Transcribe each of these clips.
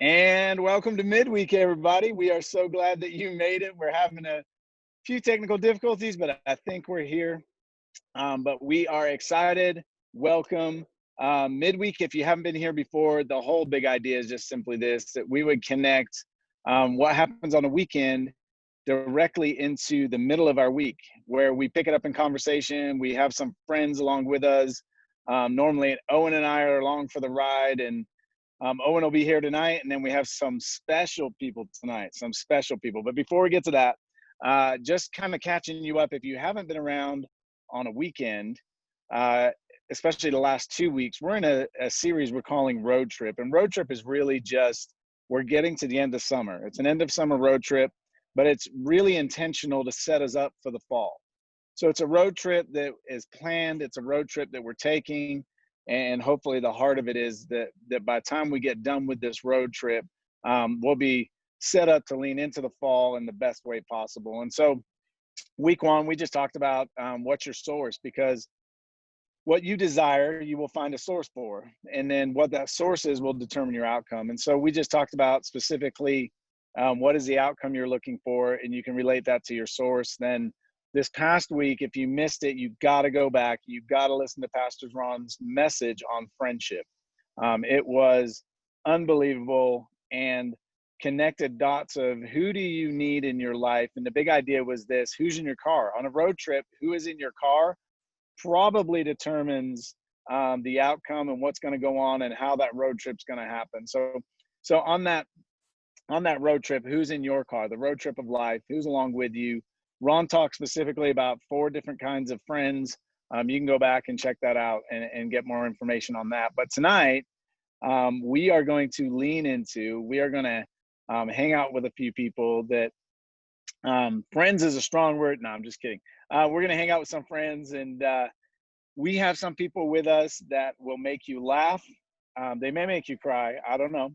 And welcome to Midweek, everybody. We are so glad that you made it. We're having a few technical difficulties, but I think we're here. But we are excited. Welcome. Midweek, if you haven't been here before, the whole big idea is just simply this, that we would connect what happens on a weekend directly into the middle of our week, where we pick it up in conversation. We have some friends along with us. Normally, Owen and I are along for the ride, and Owen will be here tonight, and then we have some special people tonight, some special people. But before we get to that, just kind of catching you up, if you haven't been around on a weekend, especially the last 2 weeks, we're in a series we're calling Road Trip. And Road Trip is really just, we're getting to the end of summer. It's an end of summer road trip, but it's really intentional to set us up for the fall. So it's a road trip that is planned. It's a road trip that we're taking. And hopefully the heart of it is that by the time we get done with this road trip, we'll be set up to lean into the fall in the best way possible. And so week one, we just talked about what's your source, because what you desire, you will find a source for. And then what that source is will determine your outcome. And so we just talked about specifically what is the outcome you're looking for, and you can relate that to your source. Then this past week, if you missed it, you've got to go back. You've got to listen to Pastor Ron's message on friendship. It was unbelievable and connected dots of who do you need in your life. And the big idea was this: who's in your car? On a road trip, who is in your car probably determines the outcome and what's going to go on and how that road trip's going to happen. So on that road trip, who's in your car, the road trip of life, who's along with you? Ron talked specifically about 4 different kinds of friends. You can go back and check that out and get more information on that. But tonight, we are going to we are going to hang out with a few people that, friends is a strong word. No, I'm just kidding. We're going to hang out with some friends, and we have some people with us that will make you laugh. They may make you cry. I don't know.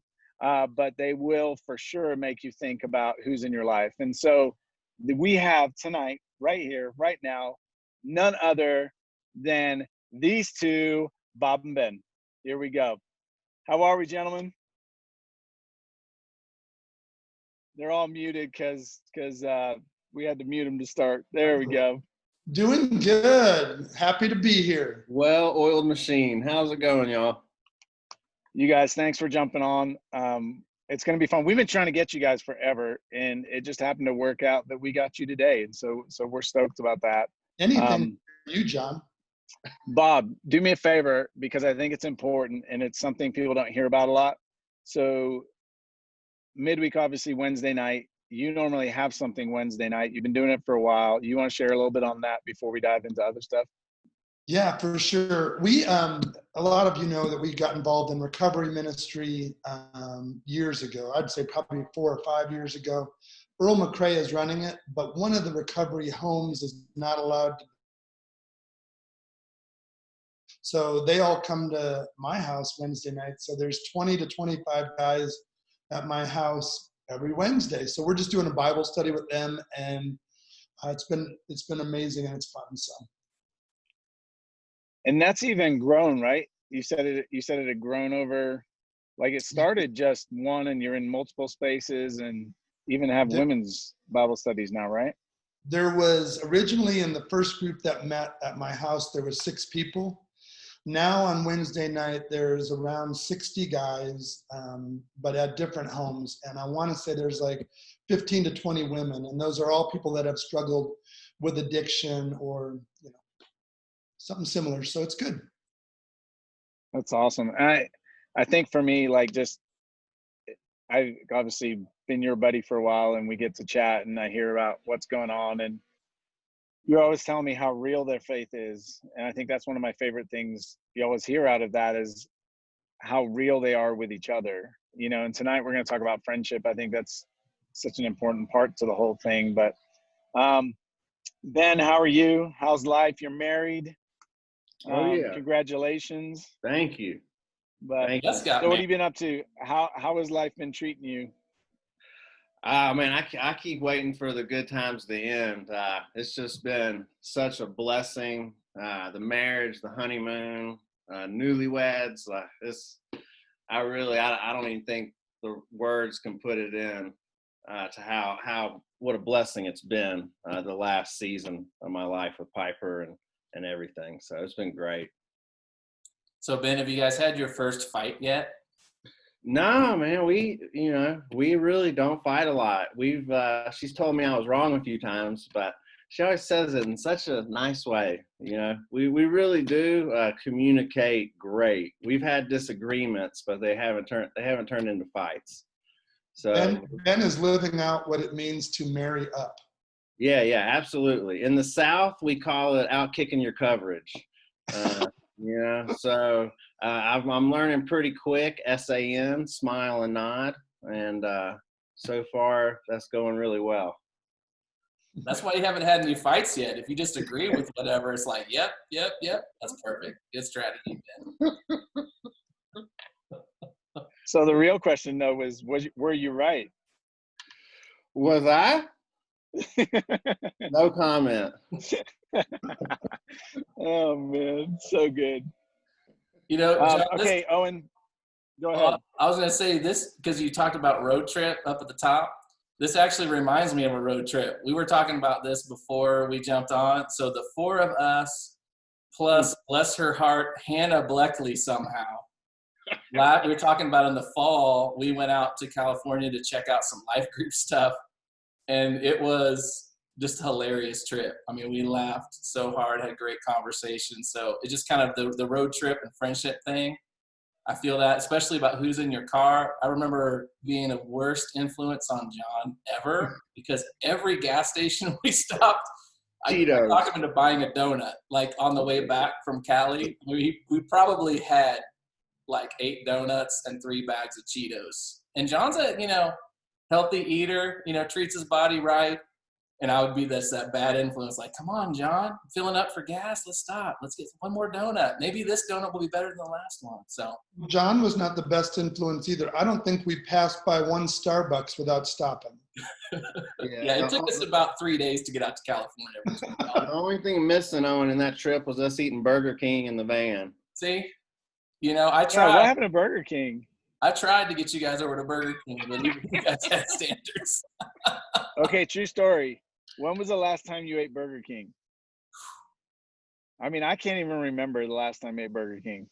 But they will for sure make you think about who's in your life. And so we have tonight, right here, right now, none other than these two, Bob and Ben. Here we go. How are we, gentlemen? They're all muted because we had to mute them to start. There we go. Doing good. Happy to be here. Well-oiled machine. How's it going, y'all? You guys, thanks for jumping on. It's going to be fun. We've been trying to get you guys forever, and it just happened to work out that we got you today. And so we're stoked about that. Anything for you, John. Bob, do me a favor, because I think it's important and it's something people don't hear about a lot. So midweek, obviously Wednesday night, you normally have something Wednesday night. You've been doing it for a while. You want to share a little bit on that before we dive into other stuff? Yeah, for sure. We, a lot of you know that we got involved in recovery ministry years ago. I'd say probably 4 or 5 years ago. Earl McCrae is running it, but one of the recovery homes is not allowed to. So they all come to my house Wednesday night. So there's 20 to 25 guys at my house every Wednesday. So we're just doing a Bible study with them, and it's been amazing, and it's fun. So. And that's even grown, right? You said it had grown over, like it started just one, and you're in multiple spaces, and even have women's Bible studies now, right? There was originally, in the first group that met at my house, there was 6 people. Now on Wednesday night, there's around 60 guys, but at different homes. And I want to say there's like 15 to 20 women. And those are all people that have struggled with addiction or, something similar. So it's good. That's awesome. I think for me, like, just, I've obviously been your buddy for a while, and we get to chat, and I hear about what's going on, and you're always telling me how real their faith is. And I think that's one of my favorite things you always hear out of that, is how real they are with each other, and tonight we're going to talk about friendship. I think that's such an important part to the whole thing. But Ben, how are you? How's life? You're married. Oh, yeah. Congratulations. Thank you. But so what have you been up to? How has life been treating you? Man, I keep waiting for the good times to end. It's just been such a blessing. The marriage, the honeymoon, newlyweds. I don't even think the words can put it in to what a blessing it's been the last season of my life with Piper and everything. So it's been great. So Ben, have you guys had your first fight yet? No, man, we really don't fight a lot. She's told me I was wrong a few times, but she always says it in such a nice way. We really do communicate great. We've had disagreements, but they haven't turned into fights. So Ben is living out what it means to marry up. Yeah, absolutely. In the South, we call it out kicking your coverage. So I'm learning pretty quick. SAN, smile and nod, and so far that's going really well. That's why you haven't had any fights yet. If you just agree with whatever, it's like, yep. That's perfect. Good strategy, Ben. So the real question though were you right? Was I? No comment. Oh man, so good. John, okay, Owen, go ahead. I was going to say this because you talked about road trip up at the top. This actually reminds me of a road trip. We were talking about this before we jumped on. So the four of us, plus, bless her heart, Hannah Bleckley somehow. We were talking about in the fall, we went out to California to check out some life group stuff. And it was just a hilarious trip. I mean, we laughed so hard, had great conversations. So it just kind of the road trip and friendship thing. I feel that, especially about who's in your car. I remember being the worst influence on John ever because every gas station we stopped, I talked him into buying a donut. Like on the way back from Cali, we probably had like 8 donuts and 3 bags of Cheetos. And John's a, healthy eater, treats his body right. And I would be that bad influence, like, come on, John, filling up for gas. Let's stop. Let's get one more donut. Maybe this donut will be better than the last one. So John was not the best influence either. I don't think we passed by one Starbucks without stopping. Yeah, it took us about 3 days to get out to California. The only thing missing, Owen, in that trip was us eating Burger King in the van. See, I tried. Yeah, what happened to Burger King? I tried to get you guys over to Burger King, but you guys had standards. Okay, true story. When was the last time you ate Burger King? I mean, I can't even remember the last time I ate Burger King.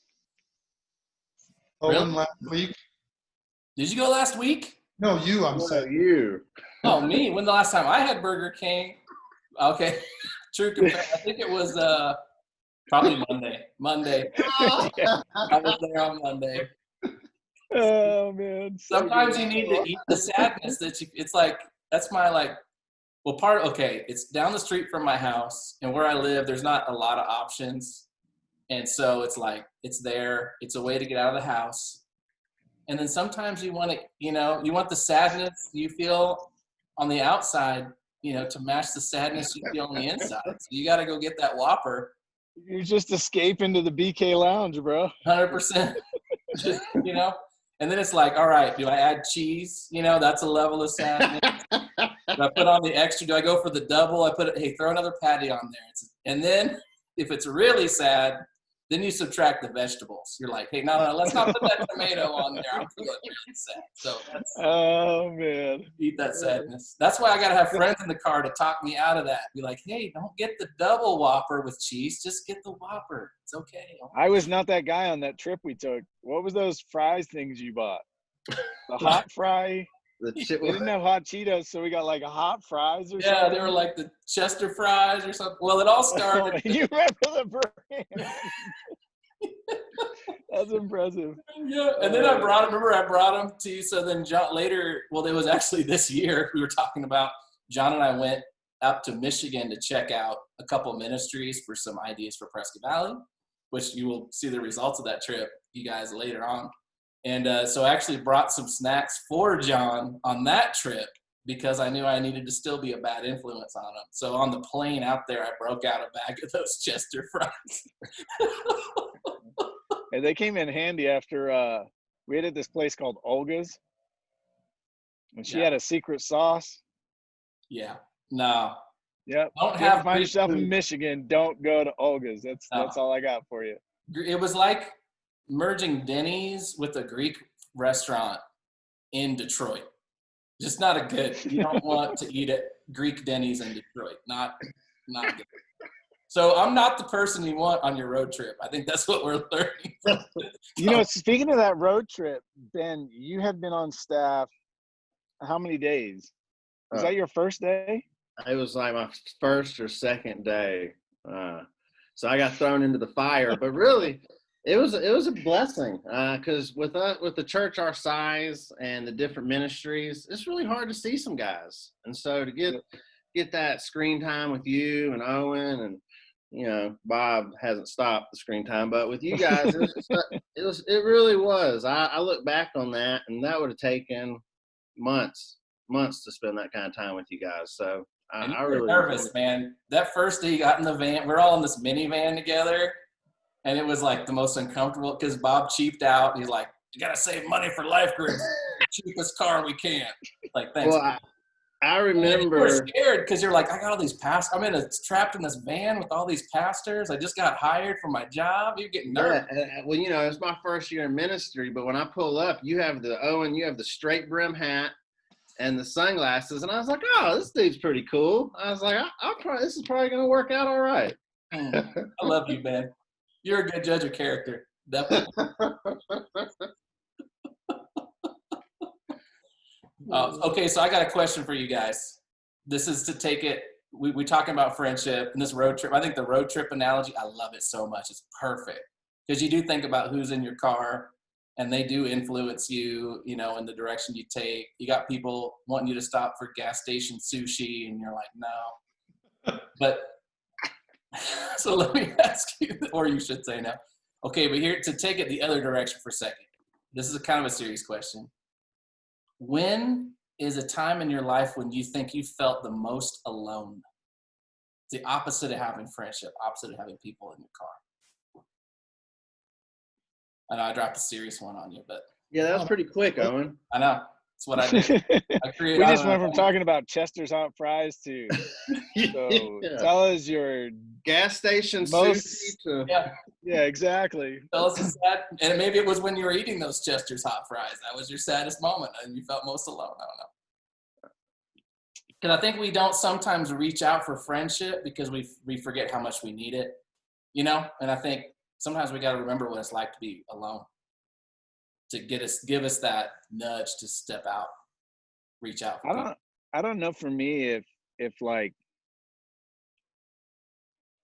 Really? Last week? Did you go last week? No, you, I'm saying. You. Oh, me? When the last time I had Burger King? Okay, true confession. I think it was probably Monday. I was there on Monday. Oh, man. Sometimes you need to eat the sadness it's like, that's my it's down the street from my house, and where I live, there's not a lot of options. And so it's like, it's there. It's a way to get out of the house. And then sometimes you want to, you want the sadness you feel on the outside, to match the sadness you feel on the inside. So you got to go get that Whopper. You just escape into the BK Lounge, bro. 100%. And then it's like, all right, do I add cheese? That's a level of sadness. Do I put on the extra? Do I go for the double? Hey, throw another patty on there. And then if it's really sad, then you subtract the vegetables. You're like, hey, no, let's not put that tomato on there. I'm feeling really sad. So oh, man. Eat that sadness. That's why I got to have friends in the car to talk me out of that. Be like, hey, don't get the double Whopper with cheese. Just get the Whopper. It's okay. I was not that guy on that trip we took. What was those fries things you bought? The hot fry? We didn't have hot Cheetos, so we got like a hot fries or something. Yeah, they were like the Chester fries or something. Well, it all started. You remember the brand? That's impressive. Yeah, and then I brought them to you. So then John later, well, it was actually this year we were talking about. John and I went up to Michigan to check out a couple ministries for some ideas for Prescott Valley, which you will see the results of that trip, you guys, later on. And so I actually brought some snacks for John on that trip because I knew I needed to still be a bad influence on him. So on the plane out there, I broke out a bag of those Chester fries. And they came in handy after we ate at this place called Olga's. And she had a secret sauce. Yeah. No. Yep. Don't have find yourself in Michigan. Don't go to Olga's. That's all I got for you. It was like merging Denny's with a Greek restaurant in Detroit. Just not a good. You don't want to eat at Greek Denny's in Detroit. Not good. So I'm not the person you want on your road trip. I think that's what we're learning from You know, speaking of that road trip, Ben, you have been on staff how many days? Was that your first day? It was like my first or second day. So I got thrown into the fire, but really it was a blessing. Cause with the church our size and the different ministries, it's really hard to see some guys. And so to get that screen time with you and Owen and, you know, Bob hasn't stopped the screen time, but with you guys, it really was. I look back on that, and that would have taken months to spend that kind of time with you guys. So I really nervous, man. That first day you got in the van, we're all in this minivan together, and it was like the most uncomfortable because Bob cheaped out. He's like, "You gotta save money for life groups. Cheapest car we can." Like, thanks. Well, I remember. You were scared because you're like, I got all these pastors. I'm trapped in this van with all these pastors. I just got hired for my job. You're getting nervous. Yeah, well, you know, it's my first year in ministry, but when I pull up, you have the straight brim hat and the sunglasses, and I was like, oh, this dude's pretty cool. I was like, this is probably gonna work out all right. I love you, man. You're a good judge of character, definitely. Okay, so I got a question for you guys. This is to take it, we talking about friendship and this road trip. I think the road trip analogy, I love it so much. It's perfect because you do think about who's in your car and they do influence you, you know, in the direction you take. You got people wanting you to stop for gas station sushi and you're like, no. But, so let me ask you, or you should say no. Okay, but here, to take it the other direction for a second. This is a kind of a serious question. When is a time in your life when you think you felt the most alone? The opposite of having friendship, opposite of having people in your car. I know I dropped a serious one on you, but yeah, that was pretty quick, Owen. I know. That's what I did. We just went from talking about Chester's hot fries to so tell us your gas station most sushi to yeah, exactly. Tell us a sad, and maybe it was when you were eating those Chester's hot fries. That was your saddest moment, and you felt most alone. I don't know. Because I think we don't sometimes reach out for friendship because we forget how much we need it, you know. And I think sometimes we got to remember what it's like to be alone, to give us that nudge to step out, reach out. I don't know for me if like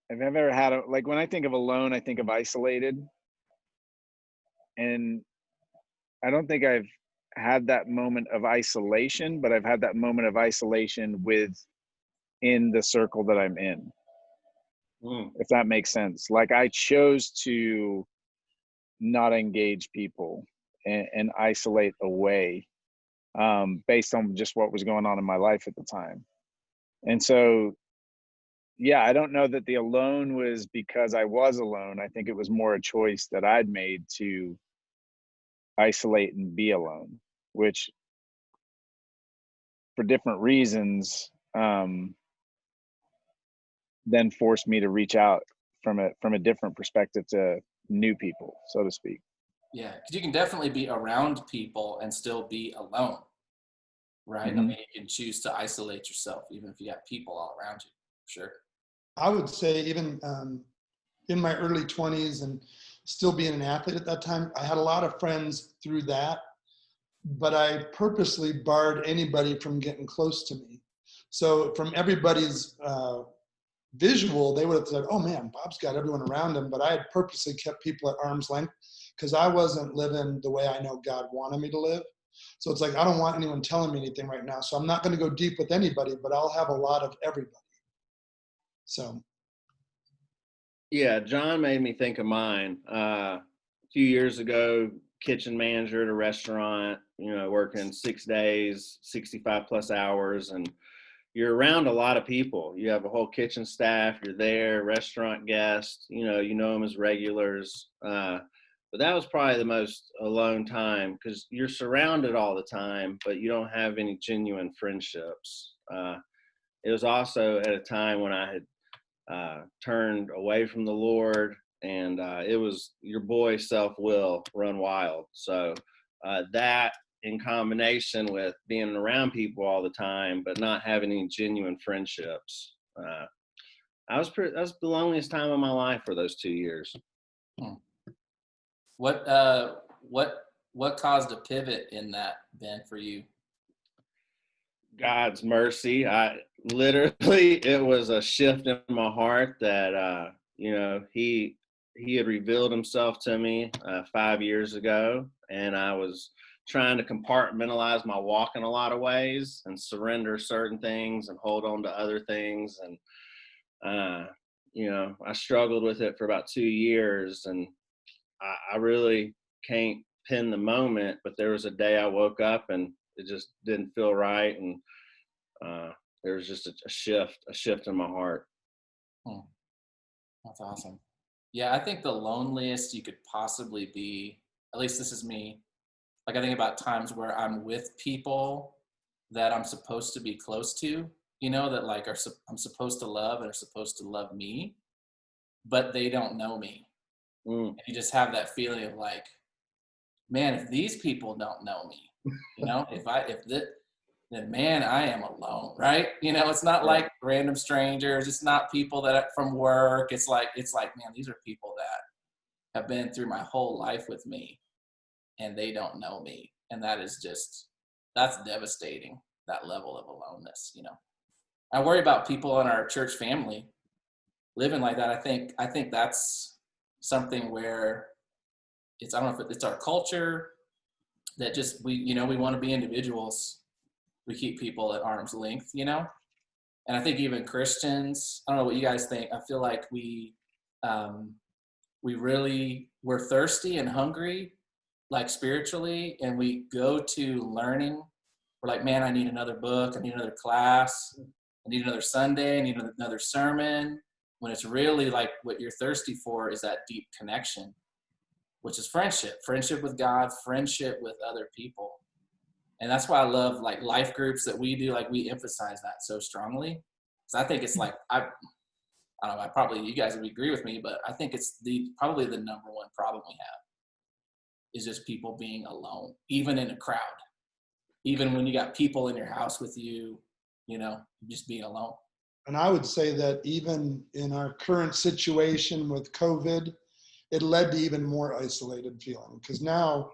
if I've ever had like when I think of alone, I think of isolated, and I don't think I've had that moment of isolation, but I've had that moment of isolation in the circle that I'm in. If that makes sense. Like I chose to not engage people and isolate away based on just what was going on in my life at the time. And so, yeah, I don't know that the alone was because I was alone. I think it was more a choice that I'd made to isolate and be alone, which for different reasons then forced me to reach out from a different perspective to new people, so to speak. Yeah, because you can definitely be around people and still be alone, right? Mm-hmm. I mean, you can choose to isolate yourself even if you got people all around you. Sure. I would say even in my early 20s and still being an athlete at that time, I had a lot of friends through that, but I purposely barred anybody from getting close to me. So from everybody's visual, they would have said, oh man, Bob's got everyone around him, but I had purposely kept people at arm's length because I wasn't living the way I know God wanted me to live. So it's like, I don't want anyone telling me anything right now. So I'm not going to go deep with anybody, but I'll have a lot of everybody. So. Yeah, John made me think of mine. A few years ago, kitchen manager at a restaurant, you know, working 6 days, 65 plus hours, and you're around a lot of people. You have a whole kitchen staff, you're there, restaurant guests, you know them as regulars. But that was probably the most alone time because you're surrounded all the time, but you don't have any genuine friendships. It was also at a time when I had turned away from the Lord, and it was your boy self-will run wild. So that in combination with being around people all the time, but not having any genuine friendships. That was the loneliest time of my life for those 2 years. Hmm. What caused a pivot in that, Ben, for you? God's mercy. It was a shift in my heart that, he had revealed himself to me 5 years ago, and I was trying to compartmentalize my walk in a lot of ways and surrender certain things and hold on to other things. And, I struggled with it for about 2 years, and I really can't pin the moment, but there was a day I woke up and it just didn't feel right. And there was just a shift in my heart. Hmm. That's awesome. Yeah, I think the loneliest you could possibly be, at least this is me, like I think about times where I'm with people that I'm supposed to be close to, that like I'm supposed to love and are supposed to love me, but they don't know me. Mm. And you just have that feeling of like, man, if these people don't know me, then man, I am alone, right? It's not like random strangers. It's not people from work. It's like, man, these are people that have been through my whole life with me, and they don't know me. And that's devastating, that level of aloneness. I worry about people in our church family living like that. I think that's something where I don't know if it's our culture that just we want to be individuals. We keep people at arm's length, and I think even Christians, I don't know what you guys think. I feel like we're thirsty and hungry, like spiritually, and we go to learning. We're like, man, I need another book. I need another class. I need another Sunday. I need another sermon. When it's really like what you're thirsty for is that deep connection, which is friendship with God, friendship with other people. And that's why I love like life groups that we do. Like we emphasize that so strongly. So I think it's like, I don't know, you guys would agree with me, but I think it's probably the number one problem we have is just people being alone, even in a crowd, even when you got people in your house with you, just being alone. And I would say that even in our current situation with COVID, it led to even more isolated feeling, because now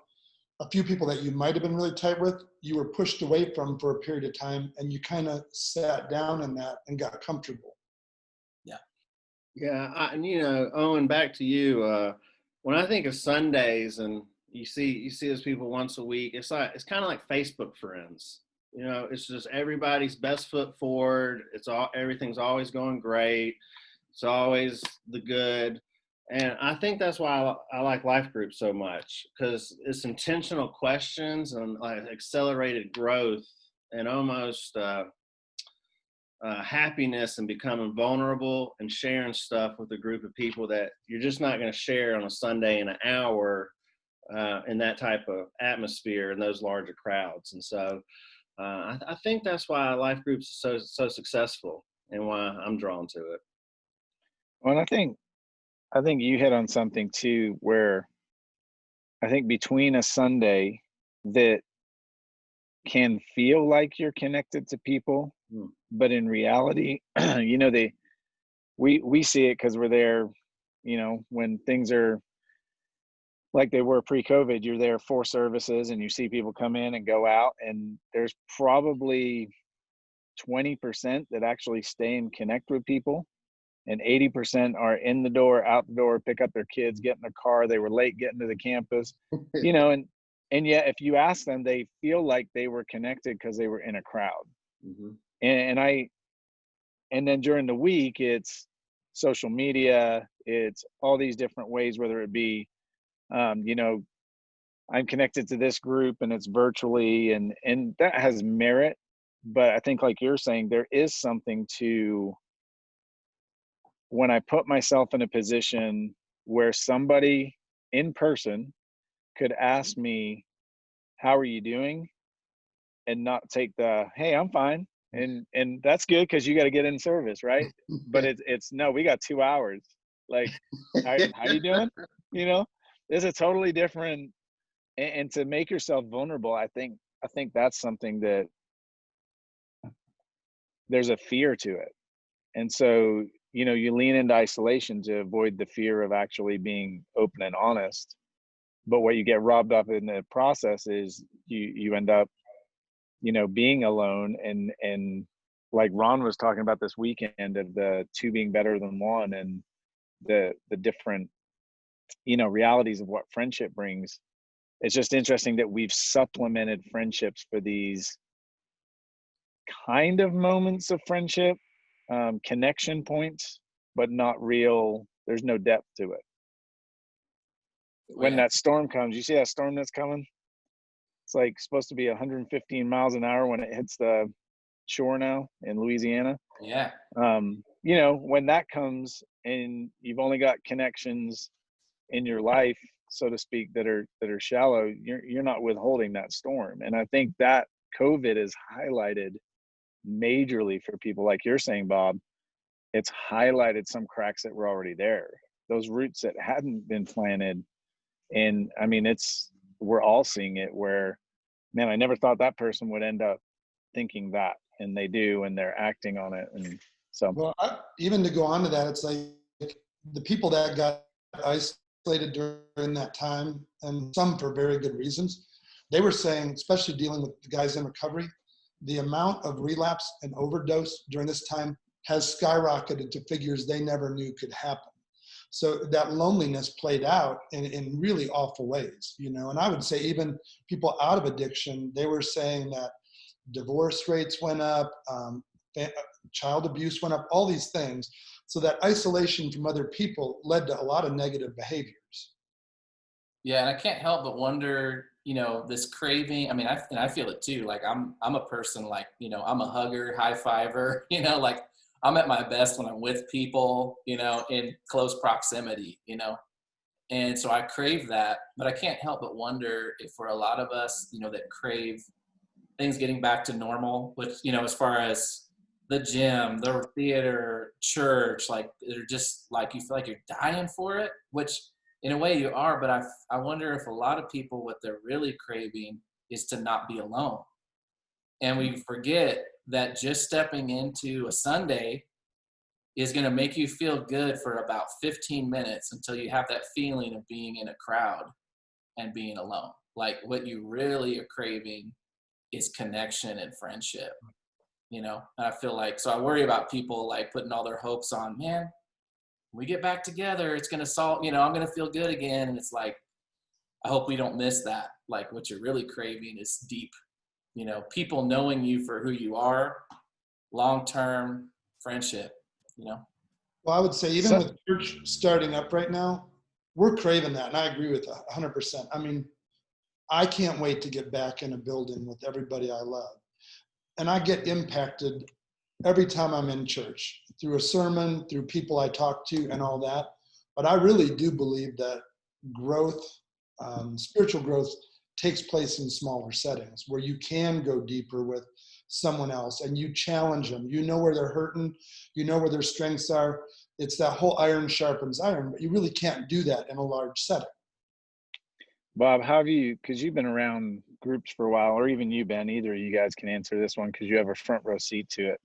a few people that you might have been really tight with, you were pushed away from for a period of time, and you kind of sat down in that and got comfortable. Yeah. Owen, back to you. When I think of Sundays and you see those people once a week, it's kind of like Facebook friends. It's just everybody's best foot forward. Everything's always going great. It's always the good. And I think that's why I like life groups so much, because it's intentional questions and like accelerated growth and almost happiness and becoming vulnerable and sharing stuff with a group of people that you're just not going to share on a Sunday in an hour in that type of atmosphere in those larger crowds. And so I think that's why life groups are so successful and why I'm drawn to it. Well, I think you hit on something too, where I think between a Sunday that can feel like you're connected to people, but in reality, we see it because we're there, when things are like they were pre-COVID, you're there for services and you see people come in and go out, and there's probably 20% that actually stay and connect with people. And 80% are in the door, out the door, pick up their kids, get in the car. They were late getting to the campus, and yet if you ask them, they feel like they were connected because they were in a crowd. Mm-hmm. And then during the week, it's social media, it's all these different ways, whether it be, I'm connected to this group and it's virtually, and that has merit. But I think like you're saying, there is something to when I put myself in a position where somebody in person could ask me, how are you doing? And not take the, hey, I'm fine. And that's good because you got to get in service, right? But it's no, we got 2 hours. Like, how you doing? It's a totally different and to make yourself vulnerable, I think that's something that there's a fear to it. And so, you lean into isolation to avoid the fear of actually being open and honest. But what you get robbed of in the process is you end up, being alone, and like Ron was talking about this weekend of the two being better than one, and the different, realities of what friendship brings. It's just interesting that we've supplemented friendships for these kind of moments of friendship, connection points, but not real. There's no depth to it. When that storm comes, you see that storm that's coming? It's like supposed to be 115 miles an hour when it hits the shore now in Louisiana. Yeah. When that comes and you've only got connections in your life, so to speak, that are shallow, you're not withholding that storm. And I think that COVID has highlighted majorly for people, like you're saying, Bob. It's highlighted some cracks that were already there, those roots that hadn't been planted. And I mean, we're all seeing it where, man, I never thought that person would end up thinking that, and they do, and they're acting on it. And so, well, even to go on to that, it's like the people that got isolated during that time, and some for very good reasons, they were saying, especially dealing with the guys in recovery, the amount of relapse and overdose during this time has skyrocketed to figures they never knew could happen. So that loneliness played out in really awful ways, and I would say even people out of addiction, they were saying that divorce rates went up, child abuse went up, all these things. So that isolation from other people led to a lot of negative behaviors. Yeah, and I can't help but wonder, this craving. I mean, I feel it too. Like I'm a person, like, I'm a hugger, high fiver, like I'm at my best when I'm with people, in close proximity, and so I crave that. But I can't help but wonder if for a lot of us, that crave things getting back to normal, which, as far as the gym, the theater, church, like they're just like, you feel like you're dying for it, which in a way you are. But I wonder if a lot of people, what they're really craving is to not be alone. And we forget that just stepping into a Sunday is going to make you feel good for about 15 minutes until you have that feeling of being in a crowd and being alone. Like what you really are craving is connection and friendship, and I feel like, so I worry about people like putting all their hopes on, man, when we get back together, it's going to solve, I'm going to feel good again. And it's like, I hope we don't miss that. Like what you're really craving is deep, people knowing you for who you are, long-term friendship, Well, I would say even with church starting up right now, we're craving that. And I agree with 100%. I mean, I can't wait to get back in a building with everybody I love. And I get impacted every time I'm in church through a sermon, through people I talk to and all that. But I really do believe that growth, spiritual growth, takes place in smaller settings where you can go deeper with someone else and you challenge them. You know where they're hurting, you know where their strengths are. It's that whole iron sharpens iron, but you really can't do that in a large setting. Bob, how have you, because you've been around groups for a while, or even you, Ben, either of you guys can answer this one because you have a front row seat to it.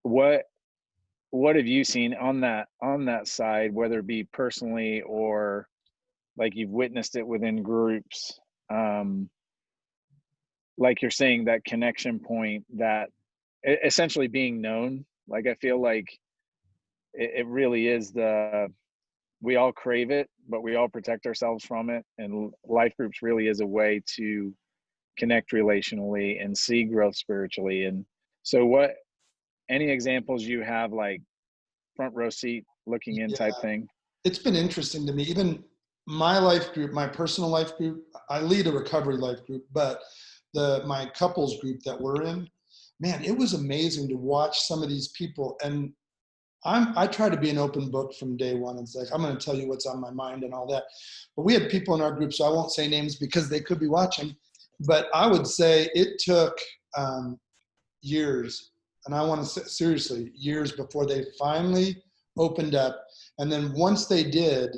What have you seen on that side, whether it be personally or like you've witnessed it within groups? Like you're saying, that connection point, that essentially being known. Like I feel like it really is we all crave it, but we all protect ourselves from it. And life groups really is a way to connect relationally and see growth spiritually. And so any examples you have, like front row seat looking in type thing? It's been interesting to me. Even my life group, my personal life group, I lead a recovery life group, but my couples group that we're in, man, it was amazing to watch some of these people. And I try to be an open book from day one. It's like, I'm going to tell you what's on my mind and all that. But we had people in our group, so I won't say names because they could be watching. But I would say it took years, and I want to say seriously, years before they finally opened up. And then once they did,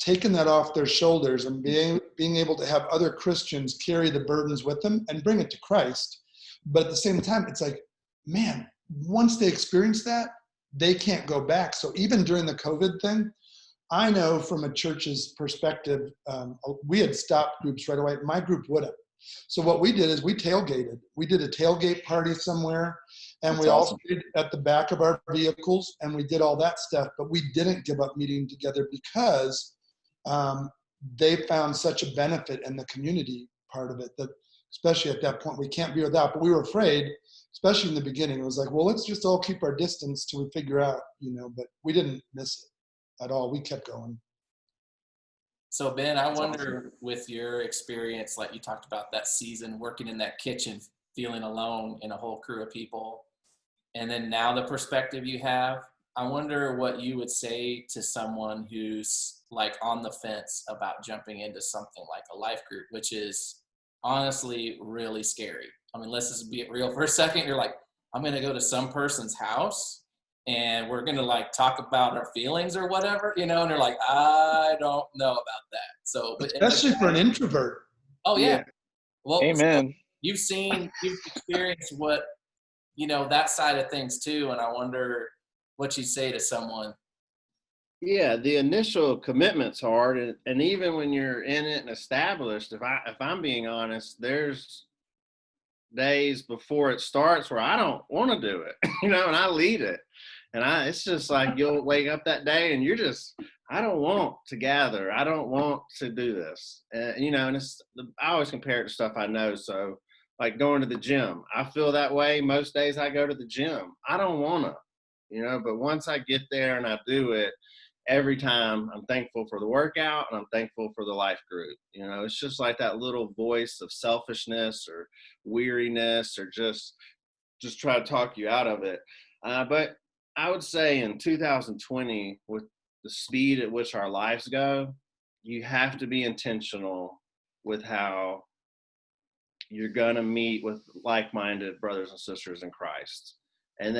taken that off their shoulders and being able to have other Christians carry the burdens with them and bring it to Christ. But at the same time, it's like, man, once they experience that, they can't go back. So even during the COVID thing, I know from a church's perspective, we had stopped groups right away. My group wouldn't. So what we did is we tailgated. We did a tailgate party somewhere, and That's we all awesome. stayed at the back of our vehicles, and we did all that stuff. But we didn't give up meeting together because they found such a benefit in the community part of it that, especially at that point, we can't be without. But we were afraid, especially in the beginning. It was like, well, let's just all keep our distance till we figure out, but we didn't miss it at all. We kept going. So Ben, I That's wonder, with your experience, like you talked about that season, working in that kitchen, feeling alone in a whole crew of people, and then now the perspective you have, I wonder what you would say to someone who's like on the fence about jumping into something like a life group, which is honestly really scary. I mean, let's just be real for a second. You're like, I'm going to go to some person's house and we're going to like talk about our feelings or whatever, and they're like, I don't know about that. So, but Especially for an introvert. oh yeah. Well, Amen. so you've experienced what, that side of things too. And I wonder what you say to someone. Yeah, the initial commitment's hard, and even when you're in it and established, if I'm being honest, there's days before it starts where I don't want to do it, and I lead it, and it's just like you'll wake up that day and you're just, I don't want to gather, I don't want to do this, and I always compare it to stuff I know. So like going to the gym, I feel that way most days I go to the gym. I don't want to, but once I get there and I do it, every time I'm thankful for the workout and I'm thankful for the life group. It's just like that little voice of selfishness or weariness or just try to talk you out of it. But I would say in 2020, with the speed at which our lives go, you have to be intentional with how you're going to meet with like-minded brothers and sisters in Christ. And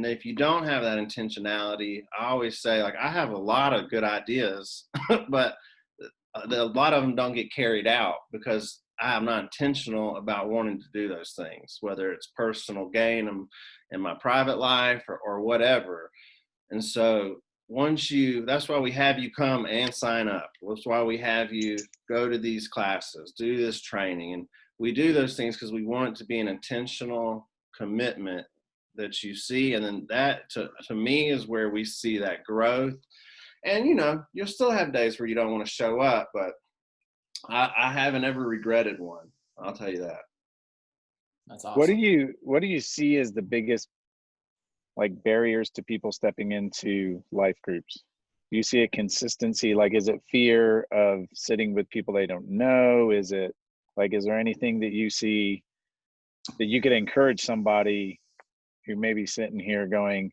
if you don't have that intentionality, I always say, like, I have a lot of good ideas, but a lot of them don't get carried out because I'm not intentional about wanting to do those things, whether it's personal gain in my private life or whatever. And so that's why we have you come and sign up. That's why we have you go to these classes, do this training. And we do those things because we want it to be an intentional commitment that you see, and then that to me is where we see that growth. And you'll still have days where you don't want to show up, but I haven't ever regretted one, I'll tell you that. That's awesome. What do you see as the biggest like barriers to people stepping into life groups? Do you see a consistency? Like, is it fear of sitting with people they don't know? Is it like, is there anything that you see that you could encourage somebody who may be sitting here going,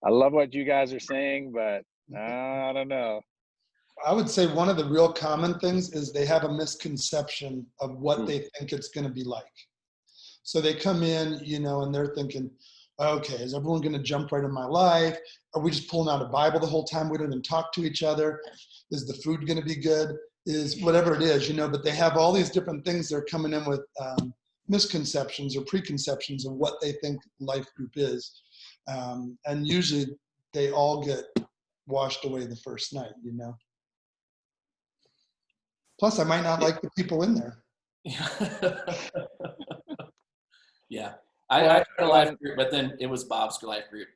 I love what you guys are saying, but I don't know? I would say one of the real common things is they have a misconception of what they think it's going to be like. So they come in, and they're thinking, okay, is everyone going to jump right in my life? Are we just pulling out a Bible the whole time? We don't even talk to each other. Is the food going to be good? Is whatever it is, but they have all these different things they're coming in with, misconceptions or preconceptions of what they think life group is. And usually they all get washed away the first night, Plus, I might not like the people in there. Yeah. I tried a life group, but then it was Bob's life group.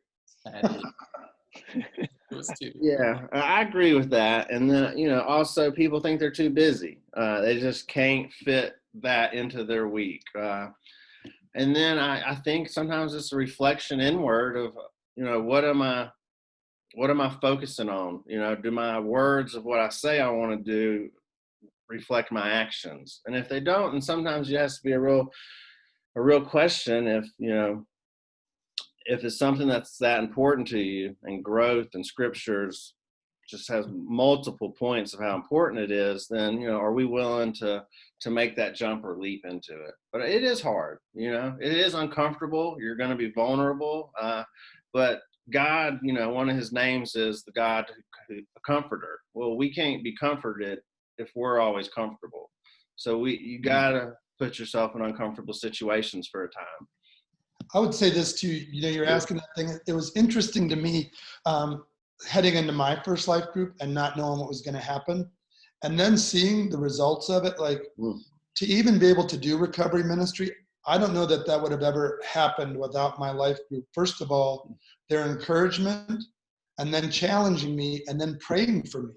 I had to leave. It was too. Yeah, I agree with that. And then, also people think they're too busy. They just can't fit that into their week. And then I think sometimes it's a reflection inward of, what am I focusing on? Do my words of what I say I want to do reflect my actions? And if they don't, and sometimes it has to be a real question if it's something that's that important to you, and growth and scriptures just has multiple points of how important it is, then, are we willing to make that jump or leap into it? But it is hard, it is uncomfortable. You're going to be vulnerable. But God, one of his names is the God a comforter. Well, we can't be comforted if we're always comfortable. So you gotta put yourself in uncomfortable situations for a time. I would say this too, you're asking that thing. It was interesting to me heading into my first life group and not knowing what was going to happen. And then seeing the results of it, like to even be able to do recovery ministry, I don't know that that would have ever happened without my life group. First of all, their encouragement, and then challenging me, and then praying for me.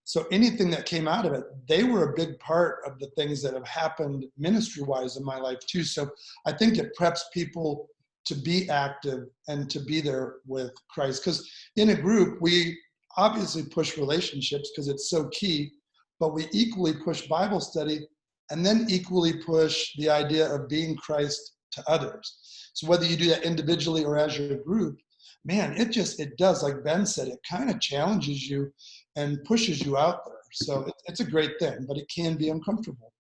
So anything that came out of it, they were a big part of the things that have happened ministry-wise in my life too. So I think it preps people to be active and to be there with Christ. Because in a group, we obviously push relationships because it's so key, but we equally push Bible study and then equally push the idea of being Christ to others. So whether you do that individually or as your group, man, it does, like Ben said, it kind of challenges you and pushes you out there. So it's a great thing, but it can be uncomfortable.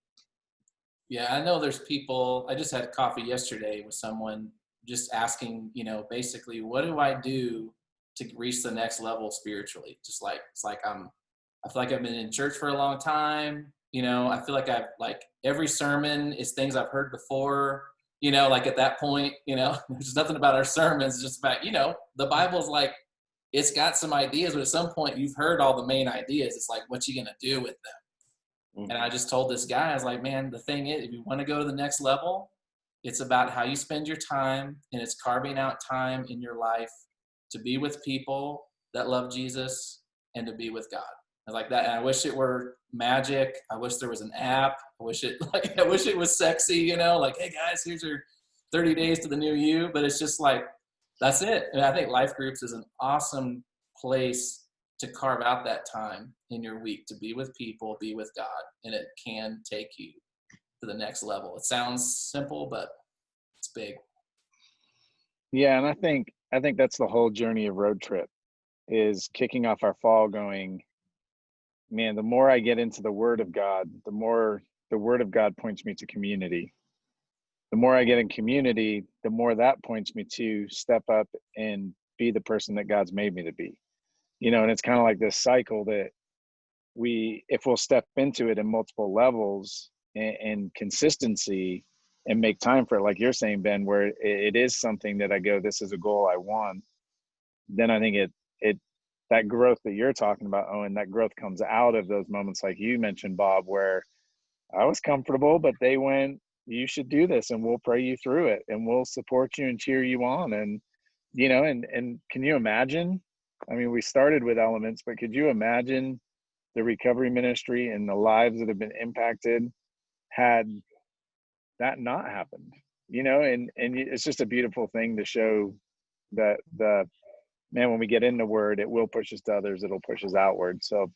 Yeah, I know there's people, I just had coffee yesterday with someone just asking, basically, what do I do to reach the next level spiritually? Just like, I feel like I've been in church for a long time. I feel like every sermon is things I've heard before, like at that point, there's nothing about our sermons, just about, the Bible's like, it's got some ideas, but at some point you've heard all the main ideas. It's like, what you going to do with them? And I just told this guy, I was like, man, the thing is, if you want to go to the next level, it's about how you spend your time, and it's carving out time in your life to be with people that love Jesus and to be with God. I like that. And I wish it were magic. I wish there was an app. I wish it was sexy, like, hey guys, here's your 30 days to the new you. But it's just like, that's it. And I think life groups is an awesome place to carve out that time in your week to be with people, be with God, and it can take you to the next level. It sounds simple, but it's big. Yeah, and I think that's the whole journey of Road Trip, is kicking off our fall going, man, the more I get into the Word of God, the more the Word of God points me to community. The more I get in community, the more that points me to step up and be the person that God's made me to be. And it's kind of like this cycle that if we'll step into it in multiple levels and consistency and make time for it, like you're saying, Ben, where it is something that I go, this is a goal I want, then I think that growth that you're talking about, Owen, that growth comes out of those moments like you mentioned, Bob, where I was comfortable, but they went, you should do this and we'll pray you through it and we'll support you and cheer you on. And, and can you imagine? I mean, we started with elements, but could you imagine the recovery ministry and the lives that have been impacted had that not happened? And it's just a beautiful thing to show that man, when we get in the Word, it will push us to others. It'll push us outward. So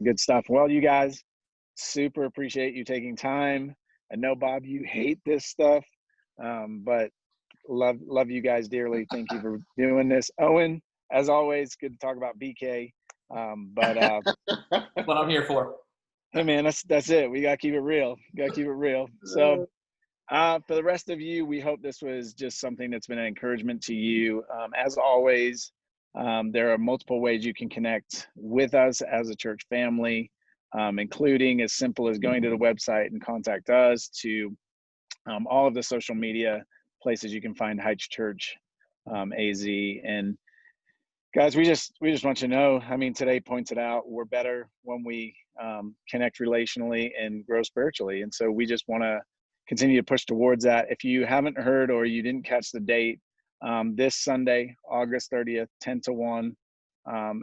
good stuff. Well, you guys, super appreciate you taking time. I know, Bob, you hate this stuff, but love you guys dearly. Thank you for doing this. Owen, as always, good to talk about BK. That's what I'm here for. Hey, man, that's it. We got to keep it real. So for the rest of you, we hope this was just something that's been an encouragement to you. As always, there are multiple ways you can connect with us as a church family, including as simple as going to the website and contact us, to all of the social media places you can find Heights Church AZ. And guys, we just want you to know, I mean, today points it out, we're better when we connect relationally and grow spiritually. And so we just want to continue to push towards that. If you haven't heard or you didn't catch the date, this Sunday, August 30th, 10 to 1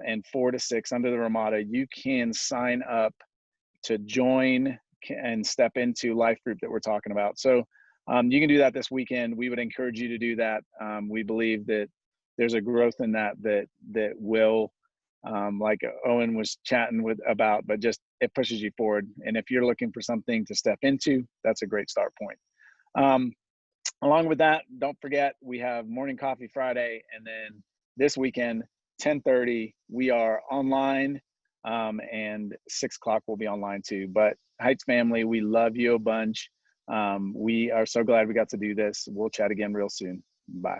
and 4 to 6 under the Ramada, you can sign up to join and step into life group that we're talking about. So you can do that this weekend. We would encourage you to do that. We believe that there's a growth in that will, like Owen was chatting about, but just it pushes you forward. And if you're looking for something to step into, that's a great start point. Along with that, don't forget, we have Morning Coffee Friday, and then this weekend, 10:30, we are online, and 6 o'clock we'll be online too. But Heights family, we love you a bunch. We are so glad we got to do this. We'll chat again real soon. Bye.